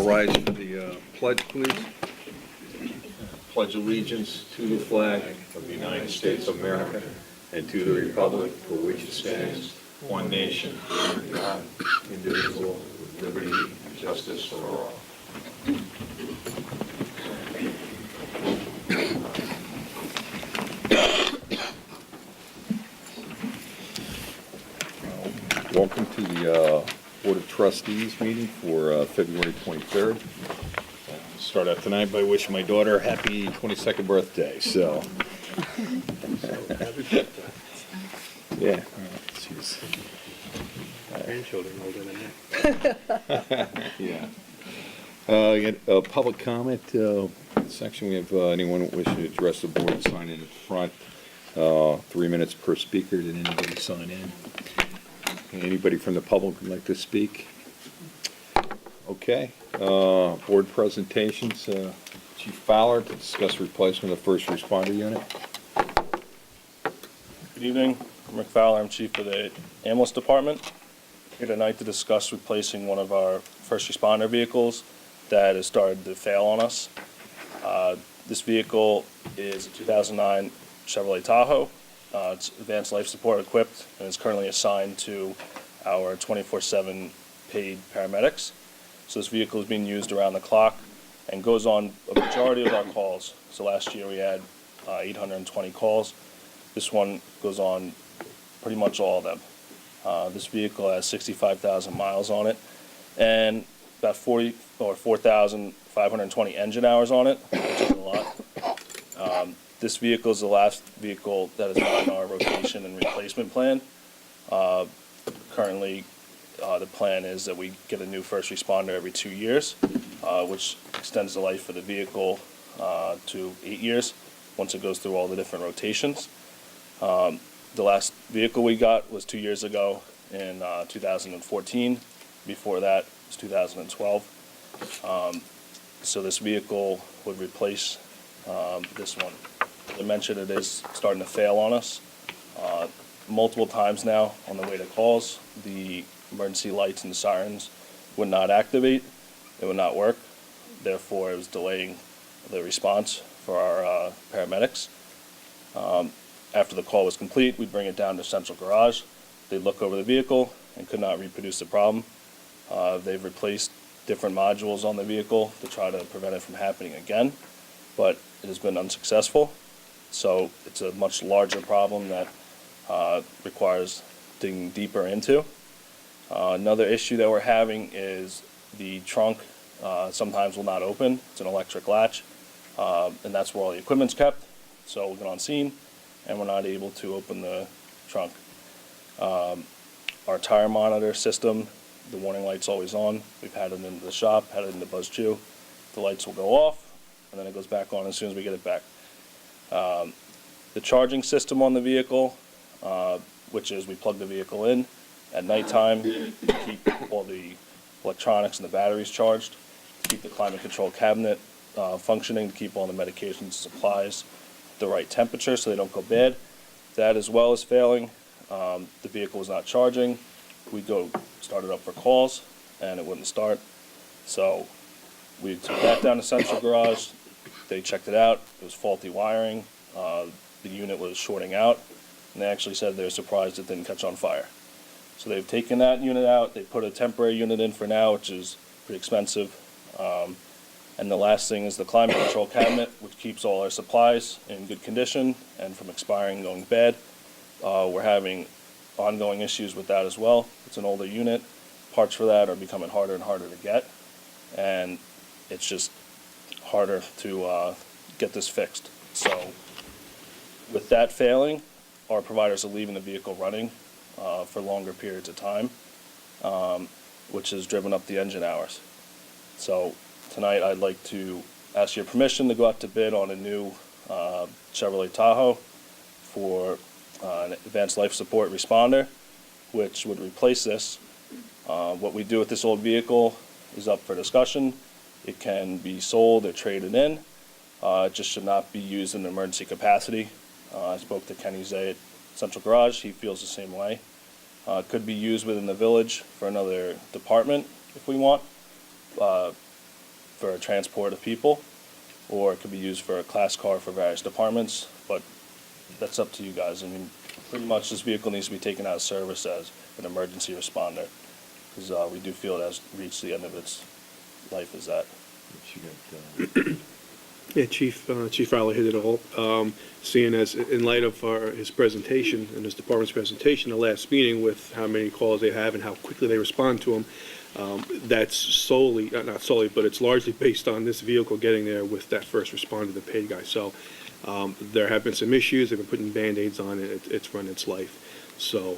rise for the pledge, please. Pledge allegiance to the flag of the United States of America and to the republic for which it stands, one nation, under God, indivisible, with liberty and justice for all. Welcome to the Board of Trustees meeting for February 23rd. Start out tonight by wishing my daughter a happy 22nd birthday. So, Happy birthday. yeah, she's Grandchildren older than you. yeah. We got a public comment section. We have anyone wishing to address the board sign in at the front. 3 minutes per speaker. Did anybody sign in? Anybody from the public would like to speak? Okay. Board presentations. Chief Fowler to discuss replacement of the first responder unit. Good evening. I'm Rick Fowler. I'm chief of the ambulance department. Here tonight to discuss replacing one of our first responder vehicles that has started to fail on us. This vehicle is a 2009 Chevrolet Tahoe. It's advanced life support equipped and is currently assigned to our 24/7 paid paramedics. So this vehicle is being used around the clock and goes on a majority of our calls. So last year we had 820 calls. This one goes on pretty much all of them. This vehicle has 65,000 miles on it and about 4,520 engine hours on it, which is a lot. This vehicle is the last vehicle that is not in our rotation and replacement plan. Currently, the plan is that we get a new first responder every 2 years, which extends the life of the vehicle to 8 years once it goes through all the different rotations. The last vehicle we got was 2 years ago in 2014. Before that was 2012. So this vehicle would replace this one. As I mentioned, it is starting to fail on us. Multiple times now on the way to calls, the emergency lights and the sirens would not activate. It would not work. Therefore, it was delaying the response for our paramedics. After the call was complete, we'd bring it down to Central Garage. They'd look over the vehicle and could not reproduce the problem. They've replaced different modules on the vehicle to try to prevent it from happening again, but it has been unsuccessful. So it's a much larger problem that requires digging deeper into. Another issue that we're having is the trunk sometimes will not open. It's an electric latch, and that's where all the equipment's kept. So we'll get on scene, and we're not able to open the trunk. Our tire monitor system, the warning light's always on. We've had it in the shop, had it in the Buzz Chew. The lights will go off, and then it goes back on as soon as we get it back. The charging system on the vehicle, which is we plug the vehicle in at nighttime to keep all the electronics and the batteries charged, to keep the climate control cabinet functioning, to keep all the medications and supplies at the right temperature so they don't go bad. That as well is failing. The vehicle was not charging. We go start it up for calls and it wouldn't start. So we took that down to Central Garage. They checked it out. It was faulty wiring. The unit was shorting out, and they actually said they were surprised it didn't catch on fire. So they've taken that unit out. They put a temporary unit in for now, which is pretty expensive. And the last thing is the climate control cabinet, which keeps all our supplies in good condition and from expiring and going bad. We're having ongoing issues with that as well. It's an older unit. Parts for that are becoming harder and harder to get, and it's just harder to get this fixed. So with that failing, our providers are leaving the vehicle running for longer periods of time, which has driven up the engine hours. So tonight I'd like to ask your permission to go out to bid on a new Chevrolet Tahoe for an advanced life support responder, which would replace this. What we do with this old vehicle is up for discussion. It can be sold or traded in. It just should not be used in an emergency capacity. I spoke to Kenny Zay at Central Garage. He feels the same way. Could be used within the village for another department if we want. for transport of people, or it could be used for a class car for various departments, but that's up to you guys. I mean, pretty much this vehicle needs to be taken out of service as an emergency responder, because we do feel it has reached the end of its life as that. Yeah, Chief Fowler hit it all. Seeing as, in light of his presentation and his department's presentation, the last meeting with how many calls they have and how quickly they respond to them, that's solely, not solely, but it's largely based on this vehicle getting there with that first responder, the paid guy. So there have been some issues. They've been putting Band-Aids on it. It's run its life. So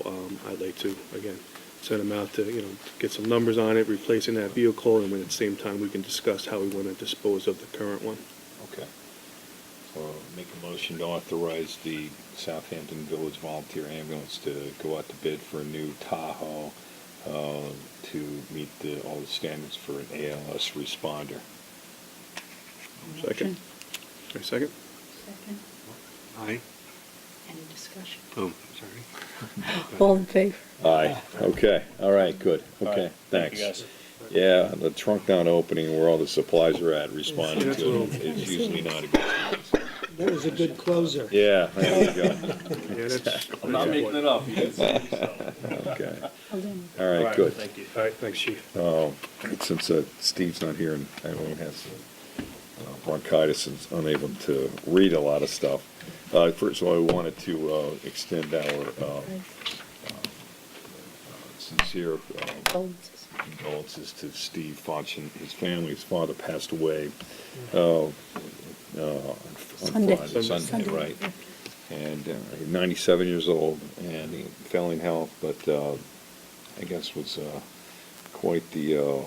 I'd like to, again, send them out to, get some numbers on it, replacing that vehicle, and when at the same time we can discuss how we want to dispose of the current one. Okay. Make a motion to authorize the Southampton Village Volunteer Ambulance to go out to bid for a new Tahoe to meet all the standards for an ALS responder. Second? Second? Second. Aye. Any discussion? Oh, sorry. All in favor? Aye. Okay. All right. Good. All Okay. right, thank Thanks. you guys. Yeah, the trunk down opening where all the supplies are at, responding That's a to little- them is usually not a good thing. That was a good closer. Yeah, there you go. Yeah, that's. I'm not making it up. You can see, so. Okay. Well, then, All right, good. Thank you. All right, thanks, Chief. Since Steve's not here and everyone has bronchitis and is unable to read a lot of stuff, first of all, I wanted to extend our sincere condolences. condolences to Steve Fonch and his family. His father passed away on Sunday. Sunday, right. And 97 years old, and he fell in health, but I guess was quite the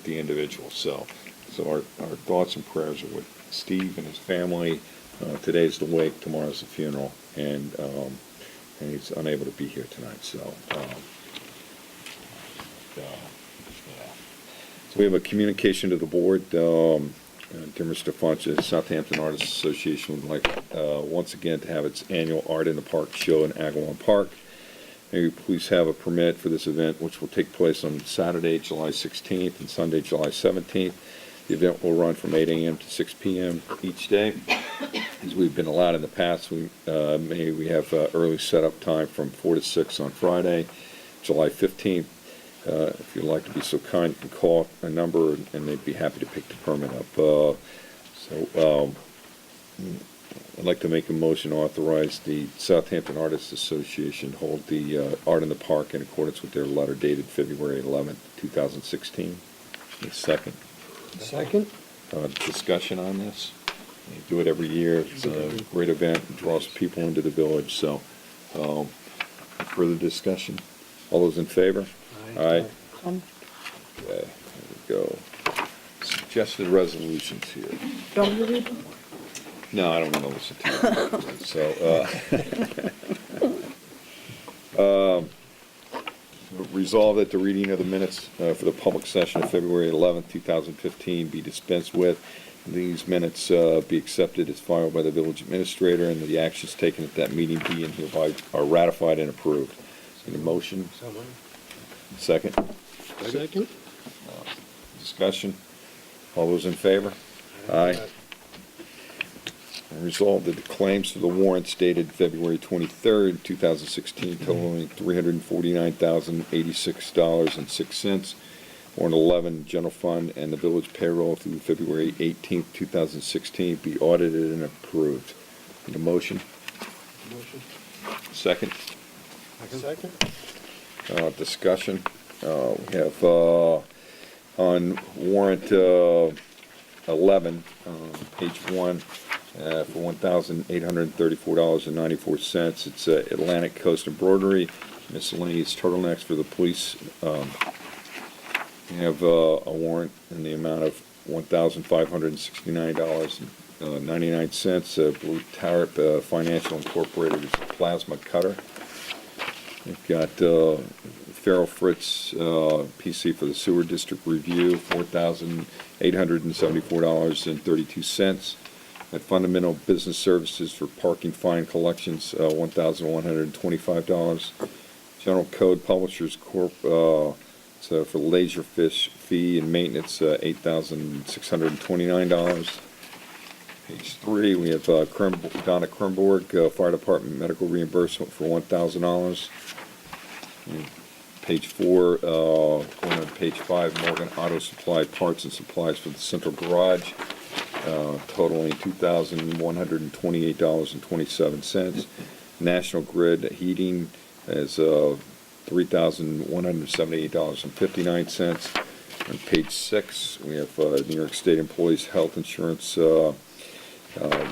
individual. So our thoughts and prayers are with Steve and his family. Today's the wake, tomorrow's the funeral, and he's unable to be here tonight. So. So we have a communication to the board. Dear Mr. Fonch, the Southampton Artists Association would like once again to have its annual Art in the Park show in Agawam Park. May we please have a permit for this event, which will take place on Saturday, July 16th and Sunday, July 17th. The event will run from 8 a.m. to 6 p.m. each day. As we've been allowed in the past, we have early setup time from 4 to 6 on Friday, July 15th. If you'd like to be so kind, you can call a number and they'd be happy to pick the permit up. I'd like to make a motion to authorize the Southampton Artists Association to hold the Art in the Park in accordance with their letter dated February 11th, 2016. A second. Second? Discussion on this. They do it every year. It's a great event. It draws people into the village. So, further discussion? All those in favor? Aye. Um, Okay, there we go. Suggested resolutions here. Do you want me to read them? No, I don't want to listen to you. So, resolve that the reading of the minutes for the public session of February 11th, 2015 be dispensed with. These minutes be accepted as filed by the village administrator, and the actions taken at that meeting be and hereby are ratified and approved. Any motion? Second? Second? Discussion? All those in favor? Aye. And resolved that the claims for the warrants dated February 23rd, 2016 totaling $349,086.06, warrant 11 general fund and the village payroll through February 18th, 2016 be audited and approved. Need a motion? Motion. Second? Second? Discussion. We have on warrant 11, page 1, for $1,834.94. It's Atlantic Coast Embroidery, miscellaneous turtlenecks for the police. We have a warrant in the amount of $1,569.99. Blue Tarrant Financial Incorporated is a plasma cutter. We've got Farrell Fritz PC for the sewer district review, $4,874.32. At Fundamental Business Services for parking fine collections, $1,125. General Code Publishers Corp. So for laserfish fee and maintenance, $8,629. Page 3, we have Donna Kronborg, Fire Department medical reimbursement for $1,000. And page 4, going on page 5, Morgan Auto Supply parts and supplies for the central garage, totaling $2,128.27. National Grid Heating is $3,178.59. On page 6, we have New York State Employees Health Insurance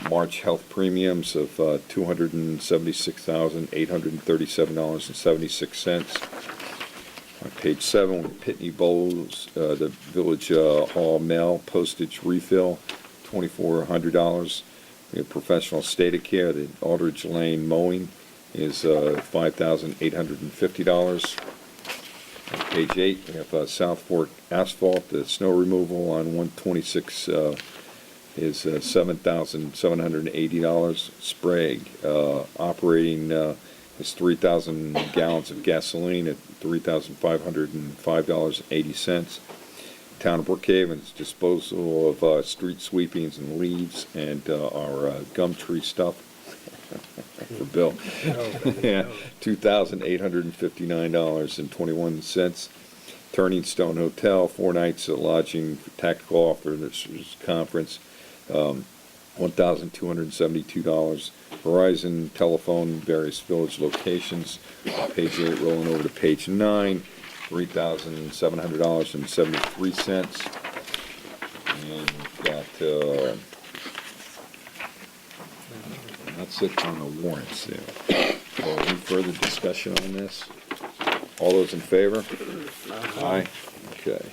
March health premiums of $276,837.76. On page 7, Pitney Bowes, the Village Hall mail postage refill, $2,400. We have professional state of care, the Aldridge Lane mowing is $5,850. On page 8, we have South Fork asphalt, the snow removal on 126 is $7,780. Sprague, operating is 3,000 gallons of gasoline at $3,505.80. Town of Brookhaven's disposal of street sweepings and leaves and our gum tree stuff for Bill. Yeah, $2,859.21. Turning Stone Hotel, 4 nights lodging for tactical officers conference, $1,272. Verizon telephone, various village locations. Page 8, rolling over to page 9, $3,700.73. And we've got, that's it on the warrants there. Well, any further discussion on this? All those in favor? Aye. Okay.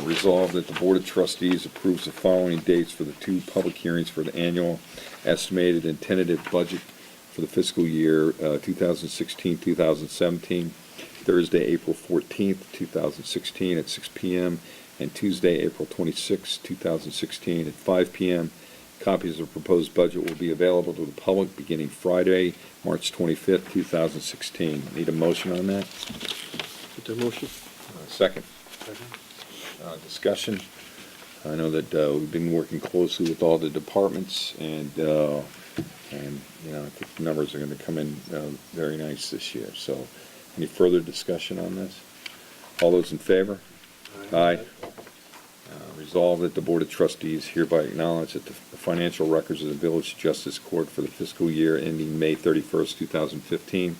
Resolved that the Board of Trustees approves the following dates for the 2 public hearings for the annual estimated and tentative budget for the fiscal year 2016-2017, Thursday, April 14th, 2016 at 6 p.m., and Tuesday, April 26th, 2016 at 5 p.m. Copies of the proposed budget will be available to the public beginning Friday, March 25th, 2016. Need a motion on that? Put the motion. Second. Discussion. I know that we've been working closely with all the departments, and you know, I think the numbers are going to come in very nice this year. So, any further discussion on this? All those in favor? Aye. Resolved that the Board of Trustees hereby acknowledge that the financial records of the Village Justice Court for the fiscal year ending May 31st, 2015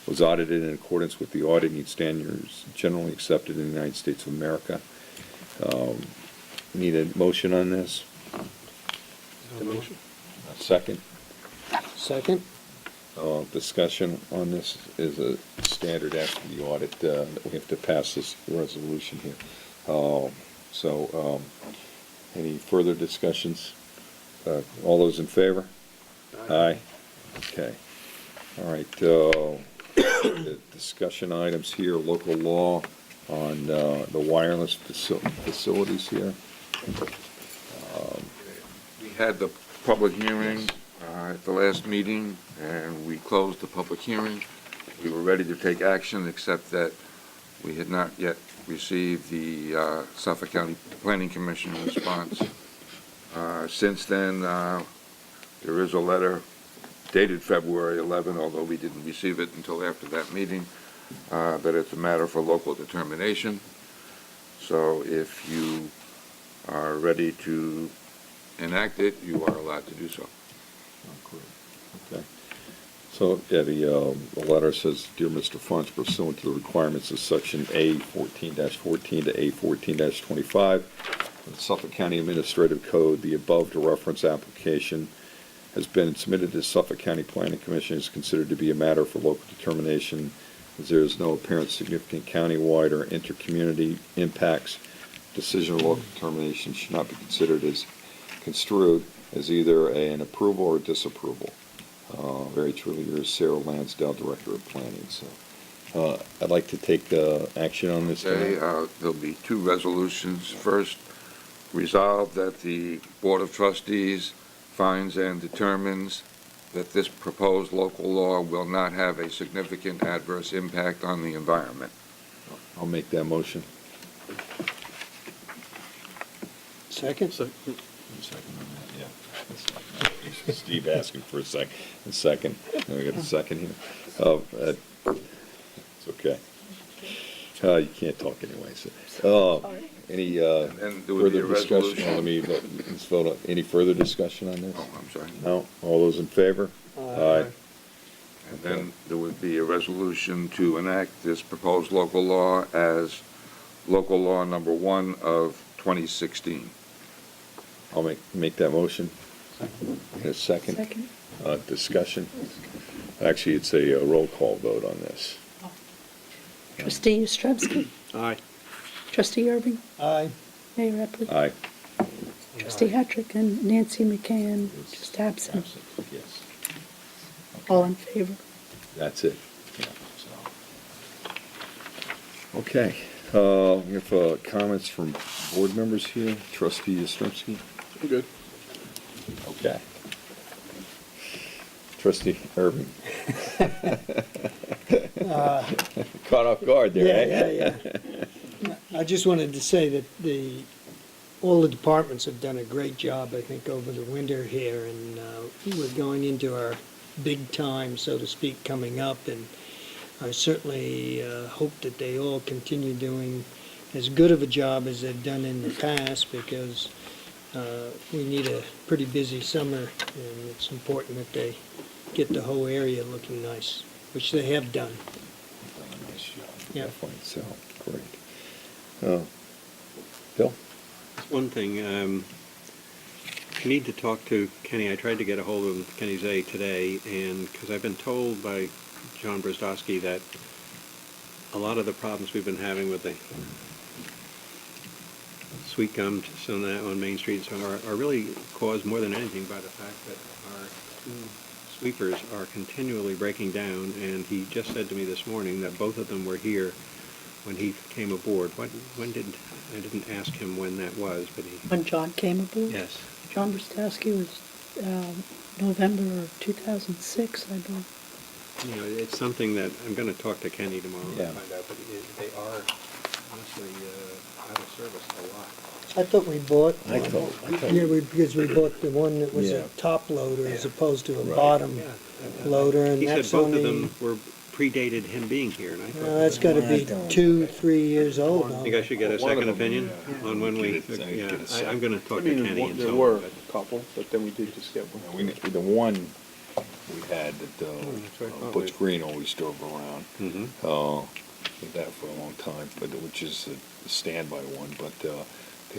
was audited in accordance with the auditing standards generally accepted in the United States of America. Need a motion on this? The motion. A second? Second? Discussion on this is a standard after the audit. We have to pass this resolution here. Any further discussions? All those in favor? Aye. Okay. All right. The discussion items here, local law on the wireless facilities here. We had the public hearing at the last meeting, and we closed the public hearing. We were ready to take action, except that we had not yet received the Suffolk County Planning Commission response. Since then, there is a letter dated February 11, although we didn't receive it until after that meeting, that it's a matter for local determination. So if you are ready to enact it, you are allowed to do so. Okay. So, yeah, the letter says, Dear Mr. Funch, pursuant to the requirements of Section A14-14 to A14-25 of the Suffolk County Administrative Code, the above reference application has been submitted to the Suffolk County Planning Commission, is considered to be a matter for local determination, as there is no apparent significant countywide or intercommunity impacts. Decision of local determination should not be considered as construed as either an approval or a disapproval. Very truly yours, Sarah Lansdale, Director of Planning. So, I'd like to take action on this. Okay, there'll be 2 resolutions. First, resolve that the Board of Trustees finds and determines that this proposed local law will not have a significant adverse impact on the environment. I'll make that motion. Second? So, Second on that, yeah. Steve asking for a second. We got a second here. It's okay. You can't talk anyway, so. Any And there would be further a discussion? resolution. Let me, let's vote on, any further discussion on this? Oh, I'm sorry. No? All those in favor? Aye. And then there would be a resolution to enact this proposed local law as local law number 1 of 2016. I'll make that motion. In a second. Second. Discussion. Actually, it's a roll call vote on this. Trustee Yashtremski. aye. Trustee Irving. Aye. Mayor Epley. Aye. Trustee Hattrick and Nancy McCann, just absent. Yes. All in favor? That's it. Yeah, so. Okay, we have comments from board members here. Trustee Yastrzemski? I'm good. Okay. Trustee Irving? Caught off guard there, eh? Yeah. I just wanted to say that all the departments have done a great job, I think, over the winter here, and we're going into our big time, so to speak, coming up, and I certainly hope that they all continue doing as good of a job as they've done in the past, because we need a pretty busy summer, and it's important that they get the whole area looking nice, which they have done. Done a nice job. Yeah. Definitely, so, great. Bill? One thing, I need to talk to Kenny. I tried to get a hold of Kenny Zay today, and because I've been told by John Brzezowski that a lot of the problems we've been having with the sweet gum on Main Street are really caused more than anything by the fact that our two sweepers are continually breaking down, and he just said to me this morning that both of them were here when he came aboard. I didn't ask him when that was, but he... When John came aboard? Yes. John Brostowski was November of 2006, I believe. You know, it's something that I'm going to talk to Kenny tomorrow Yeah. and find out, but they are honestly out of service a lot. I thought we bought I one. thought- Yeah, because we bought the one that was Yeah. a top loader as Yeah. opposed to a Right. bottom Yeah. loader, and He said that's both only, of them were predated him being here, and I thought... that's gotta be 2-3 years old I now. think I should get a One of second them, opinion on when we... Get a Yeah, second. I'm going to talk to Kenny and There so were on. but- a couple, but then we did just get one. The one we had that that's what I thought. Butch Green always drove around. Mhm. Did that for a long time, but which is a standby one. But the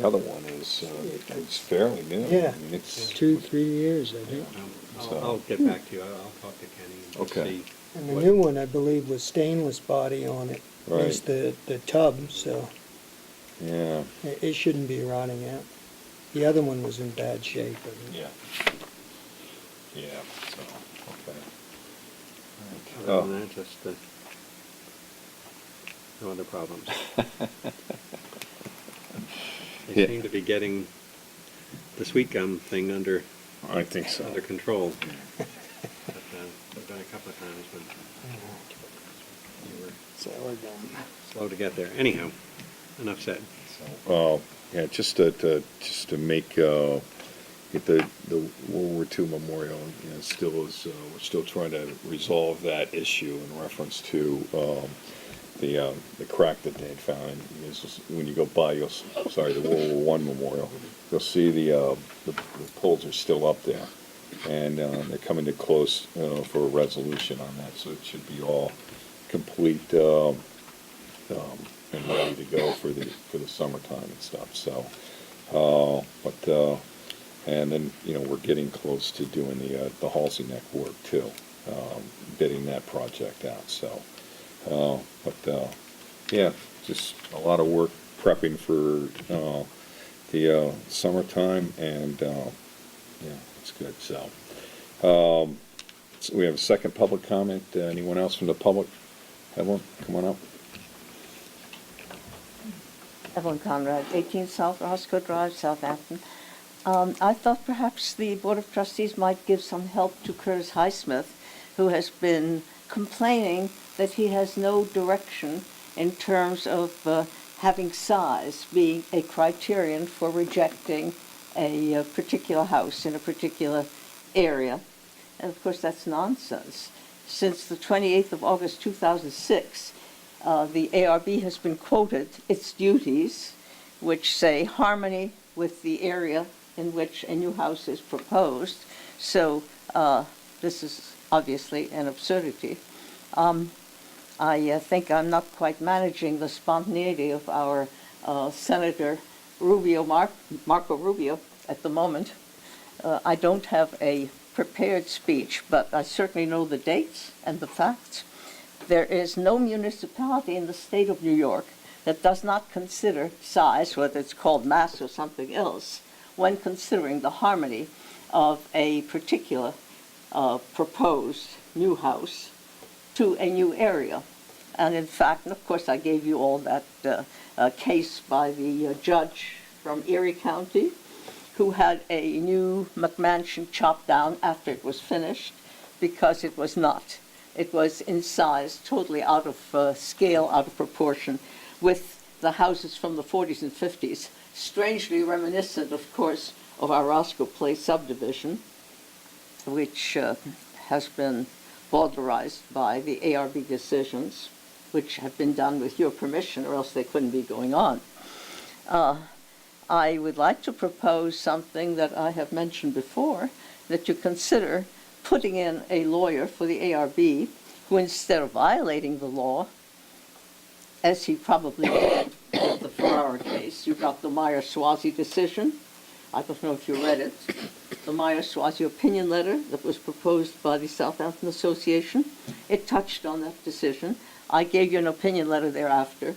other one is it's fairly new. Yeah. I mean, it's 2-3 years, I think. I'll get back to you. I'll talk to Kenny and just Okay. see. And the what- new one, I believe, was stainless body on it, at Right. least the tub, so Yeah. it shouldn't be rotting out. The other one was in bad shape, I think. Yeah. Yeah. So okay. Other than that, just no other problems. They Yeah. seem to be getting the sweet gum thing under I think so. control. But, there've been a couple of times when you were slow to get there. Anyhow, enough said. Yeah, just to make get the World War II memorial. You know, still is we're still trying to resolve that issue in reference to the crack that they had found. Because when you go by, the World War I memorial, you'll see the poles are still up there, and they're coming to close for a resolution on that. So it should be all complete and ready to go for the summertime and stuff. So, and then we're getting close to doing the Halsey Neck work too, bidding that project out. So. Yeah, just a lot of work prepping for the summertime, and yeah, it's good. So we have a second public comment. Anyone else from the public? Evelyn, come on up. Evelyn Conrad, 18 South Roscoe Drive, Southampton. I thought perhaps the Board of Trustees might give some help to Curtis Highsmith, who has been complaining that he has no direction in terms of having size being a criterion for rejecting a particular house in a particular area. And of course, that's nonsense. Since the 28th of August 2006, the ARB has been quoted its duties, which say harmony with the area in which a new house is proposed. So this is obviously an absurdity. I think I'm not quite managing the spontaneity of our Senator Marco Rubio at the moment. I don't have a prepared speech, but I certainly know the dates and the facts. There is no municipality in the state of New York that does not consider size, whether it's called mass or something else, when considering the harmony of a particular proposed new house to a new area. And in fact, and of course I gave you all that case by the judge from Erie County who had a new McMansion chopped down after it was finished because it was not. It was in size totally out of scale, out of proportion with the houses from the 40s and 50s, strangely reminiscent, of course, of our Roscoe Place subdivision, which has been bowdlerized by the ARB decisions, which have been done with your permission, or else they couldn't be going on. I would like to propose something that I have mentioned before, that you consider putting in a lawyer for the ARB who, instead of violating the law, as he probably did with the Ferrara case, you got the Meyer-Swazi decision. I don't know if you read it. The Meyer-Swazi opinion letter that was proposed by the Southampton Association. It touched on that decision. I gave you an opinion letter thereafter.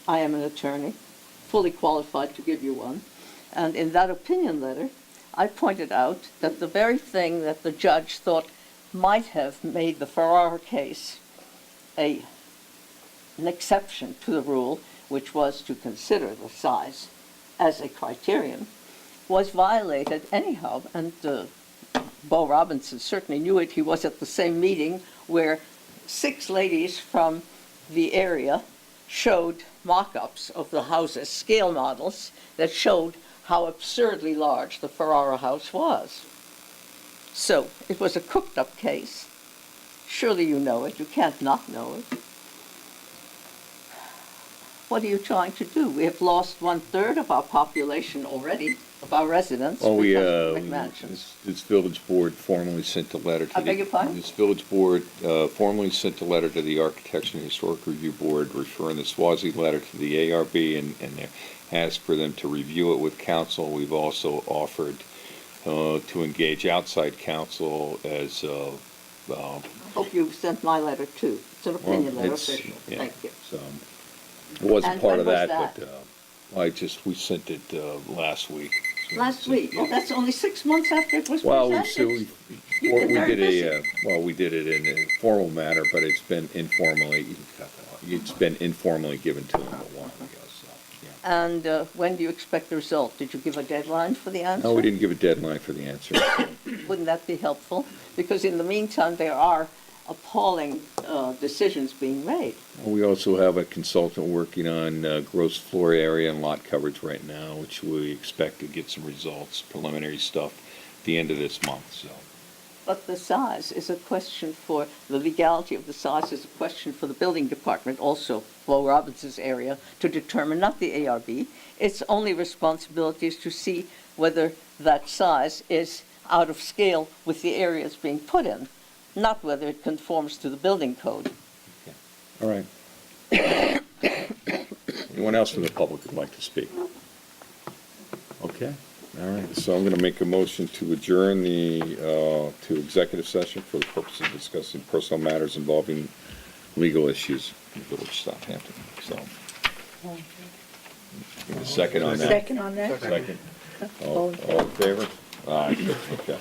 I am an attorney, fully qualified to give you one. And in that opinion letter, I pointed out that the very thing that the judge thought might have made the Ferrara case an exception to the rule, which was to consider the size as a criterion, was violated anyhow. And Bo Robinson certainly knew it. He was at the same meeting where 6 ladies from the area showed mock-ups of the houses, scale models, that showed how absurdly large the Ferrara house was. So it was a cooked-up case. Surely you know it. You can't not know it. What are you trying to do? We have lost 1/3 of our population already, of our residents. Well, because of McMansions. this village board formally sent a letter to I beg your pardon? This village board formally sent a letter to the Architecture and Historic Review Board referring the Swazi letter to the ARB and asked for them to review it with council. We've also offered to engage outside counsel as I hope you sent my letter too. It's an opinion letter, official. yeah, Thank you. so, it wasn't And part when of was that, that? but we sent it last week. So Last week. yeah. Well, that's only 6 months after it was Well, presented. You've been very we did it in a formal manner, but it's been informally given to them a while ago, so, yeah. And when do you expect the result? Did you give a deadline for the answer? No, we didn't give a deadline for the answer. Wouldn't that be helpful? Because in the meantime, there are appalling decisions being made. We also have a consultant working on gross floor area and lot coverage right now, which we expect to get some results, preliminary stuff, at the end of this month, so. But the size is a question for, the legality of the size is a question for the building department, also Flo Robinson's area, to determine, not the ARB. Its only responsibility is to see whether that size is out of scale with the areas being put in, not whether it conforms to the building code. All right. Anyone else from the public would like to speak? Okay, all right, so I'm going to make a motion to adjourn to executive session for the purpose of discussing personal matters involving legal issues in the village of Southampton, so. Give me a second on that. Second on that? Second. All in favor? Aye, okay.